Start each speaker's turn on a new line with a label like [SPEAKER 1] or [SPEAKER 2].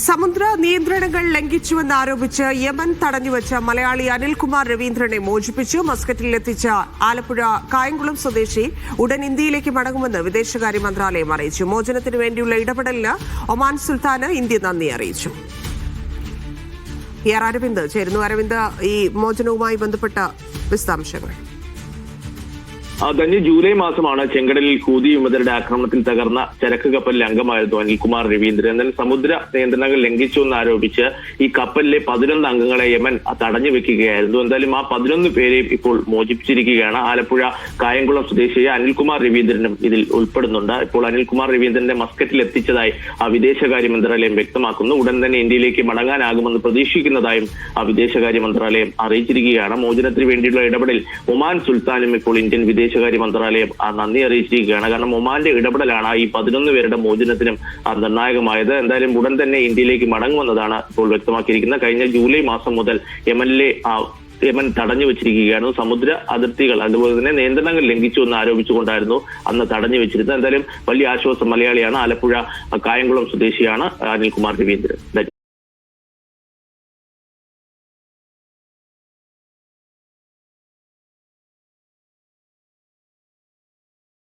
[SPEAKER 1] സമുദ്ര നിയന്ത്രണങ്ങൾ ലംഘിച്ചുവെന്നാരോപിച്ച് യമൻ തടഞ്ഞുവച്ച മലയാളി അനിൽകുമാർ രവീന്ദ്രനെ മോചിപ്പിച്ചു. മസ്കറ്റിലെത്തിച്ച ആലപ്പുഴ കായംകുളം സ്വദേശി ഉടൻ ഇന്ത്യയിലേക്ക് മടങ്ങുമെന്ന് വിദേശകാര്യ മന്ത്രാലയം അറിയിച്ചു. മോചനത്തിനു വേണ്ടിയുള്ള ഇടപെടലിന് ഒമാൻ സുൽത്താന് ഇന്ത്യ നന്ദി അറിയിച്ചു. അരവിന്ദ് ചേരുന്നു. അരവിന്ദ്, ഈ മോചനവുമായി ബന്ധപ്പെട്ട വിശദാംശങ്ങൾ.
[SPEAKER 2] കഴിഞ്ഞ ജൂലൈ മാസമാണ് ചെങ്കടലിൽ ഹൂതി വിമതരുടെ ആക്രമണത്തിൽ തകർന്ന ചരക്ക് കപ്പലിൽ അംഗമായിരുന്നു അനിൽകുമാർ രവീന്ദ്രൻ. എന്നാൽ സമുദ്ര നിയന്ത്രണങ്ങൾ ലംഘിച്ചുവെന്ന് ആരോപിച്ച് ഈ കപ്പലിലെ 11 അംഗങ്ങളെ യമൻ തടഞ്ഞു വെക്കുകയായിരുന്നു. എന്തായാലും ആ 11 പേരെയും ഇപ്പോൾ മോചിപ്പിച്ചിരിക്കുകയാണ്. ആലപ്പുഴ കായംകുളം സ്വദേശിയായ അനിൽകുമാർ രവീന്ദ്രനും ഇതിൽ ഉൾപ്പെടുന്നുണ്ട്. ഇപ്പോൾ അനിൽകുമാർ രവീന്ദ്രന്റെ മസ്കറ്റിൽ എത്തിച്ചതായി വിദേശകാര്യ മന്ത്രാലയം വ്യക്തമാക്കുന്നു. ഉടൻ തന്നെ ഇന്ത്യയിലേക്ക് മടങ്ങാനാകുമെന്ന് പ്രതീക്ഷിക്കുന്നതായും വിദേശകാര്യ മന്ത്രാലയം അറിയിച്ചിരിക്കുകയാണ്. മോചനത്തിന് വേണ്ടിയുള്ള ഇടപെടൽ ഒമാൻ സുൽത്താനും ഇപ്പോൾ ഇന്ത്യൻ വിദേശകാര്യ മന്ത്രാലയം നന്ദി അറിയിച്ചിരിക്കുകയാണ്. കാരണം ഒമാന്റെ ഇടപെടലാണ് ഈ 11 പേരുടെ മോചനത്തിനും നിർണായകമായത്. എന്തായാലും ഉടൻ തന്നെ ഇന്ത്യയിലേക്ക് മടങ്ങുമെന്നതാണ് ഇപ്പോൾ വ്യക്തമാക്കിയിരിക്കുന്നത്. കഴിഞ്ഞ ജൂലൈ മാസം മുതൽ യമൻ തടഞ്ഞു വെച്ചിരിക്കുകയാണ്. സമുദ്ര അതിർത്തികൾ അതുപോലെ തന്നെ നിയന്ത്രണങ്ങൾ ലംഘിച്ചു എന്ന് ആരോപിച്ചുകൊണ്ടായിരുന്നു അന്ന് തടഞ്ഞു വെച്ചിരുന്നത്. എന്തായാലും വലിയ ആശ്വാസം. മലയാളിയാണ്, ആലപ്പുഴ കായംകുളം സ്വദേശിയാണ് അനിൽകുമാർ രവീന്ദ്രൻ.